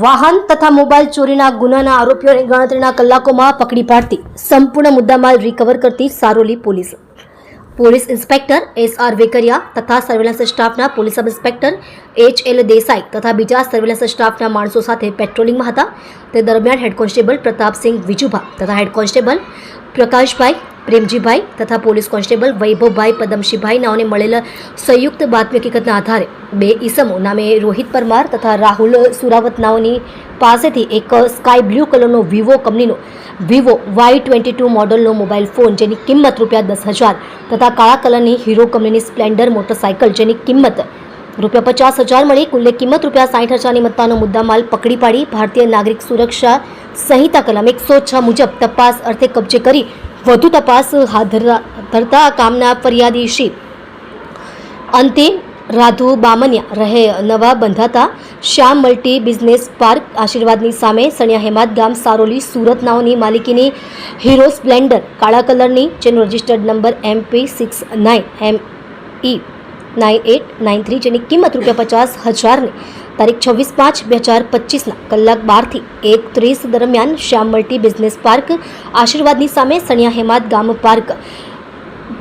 વાહન તથા મોબાઈલ ચોરીના ગુનાના આરોપીઓને ગણતરીના કલાકોમાં પકડી પાડતી સંપૂર્ણ મુદ્દામાલ રિકવર કરતી Saroli police inspector SR Vekariya તથા સર્વેલન્સ સ્ટાફના police sub inspector HL Desai તથા બીજા સર્વેલન્સ સ્ટાફના માણસો સાથે પેટ્રોલિંગમાં હતા। તે દરમિયાન હેડ કોન્સ્ટેબલ પ્રતાપસિંહ વિજુભા તથા હેડ કોન્સ્ટેબલ પ્રકાશભાઈ પ્રેમજીભાઈ તથા પોલીસ કોન્સ્ટેબલ વૈભવભાઈ પદમશીભાઈ નાઓને મળેલ સંયુક્ત બાતમી હકીકતના આધારે બે ઈસમો નામે રોહિત પરમાર તથા રાહુલ સુરાવત નાઓની પાસેથી એક સ્કાય બ્લુ કલરનો વિવો કંપનીનો વિવો Y22 મોડલનો મોબાઈલ ફોન જેની કિંમત ₹10,000 તથા કાળા કલરની હીરો કંપનીની સ્પ્લેન્ડર મોટરસાઇકલ જેની કિંમત ₹50,000 મળી કુલ કિંમત ₹60,000ની મત્તાનો મુદ્દામાલ પકડી પાડી ભારતીય નાગરિક સુરક્ષા સંહિતા કલમ 106 મુજબ તપાસ અર્થે કબજે કરી વધુ તપાસ હાથ ધરતા કામના ફરિયાદી શ્રી અંતે રાધુ બામનિયા રહે નવા બંધાતા શ્યામ મલ્ટી બિઝનેસ પાર્ક આશીર્વાદની સામે સણિયા હેમાદ ગામ સારોલી સુરત નાઓની માલિકીની હીરો સ્પ્લેન્ડર કાળા કલરની જેનો રજિસ્ટર્ડ નંબર MP69ME9893 જેની કિંમત ₹50,000ની તારીખ 26/5/2025 કલાક 12 થી 1:30 દરમિયાન શ્યામ મલ્ટી બિઝનેસ પાર્ક આશીર્વાદની સામે સણિયા હેમાદ ગામ પાર્ક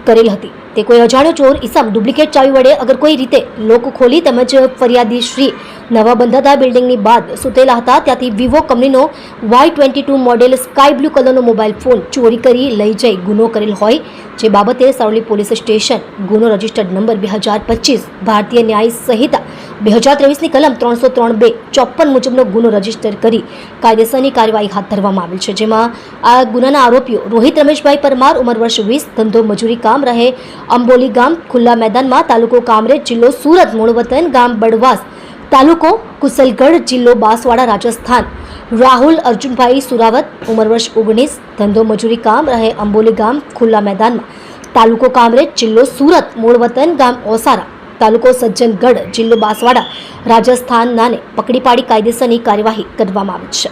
કરેલ હતી। તે કોઈ અજાણ્યો ચોર ઈસમ ડુપ્લિકેટ ચાવી વડે અગર કોઈ રીતે લોક ખોલી તેમજ ફરિયાદી શ્રી નવા બંધાતા બિલ્ડિંગની બાદ સૂતેલા હતા ત્યાંથી વિવો કંપનીનો Y22 મોડેલ સ્કાય બ્લુ કલરનો મોબાઈલ ફોન ચોરી કરી લઈ જઈ ગુનો કરેલ હોય જે બાબતે સારોલી પોલીસ સ્ટેશન ગુનો રજિસ્ટર્ડ નંબર 2025 ભારતીય ન્યાય સંહિતા 2023ની કલમ 303(2) મુજબનો ગુનો રજીસ્ટર કરી કાયદેસરની કાર્યવાહી હાથ ધરવામાં આવેલ છે। જેમાં આ ગુનાના આરોપીઓ રોહિત રમેશભાઈ પરમાર ઉંમર વર્ષ 20 ધંધો મજૂરી કામ રહે અંબોલી ગામ ખુલ્લા મેદાનમાં તાલુકો કામરેજ જિલ્લો સુરત મૂળ વતન ગામ બડવાસ તાલુકો કુશલગઢ જિલ્લો બાંસવાડા રાજસ્થાન રાહુલ અર્જુનભાઈ સુરાવત ઉંમર વર્ષ 19 ધંધો મજૂરી કામ રહે અંબોલી ગામ ખુલ્લા મેદાનમાં તાલુકો કામરેજ જિલ્લો સુરત મૂળ વતન ગામ ઓસારા તાલુકો સજ્જનગઢ જિલ્લો બાંસવાડા રાજસ્થાન નાને પકડી પાડી કાયદેસરની કાર્યવાહી કરવામાં આવી છે।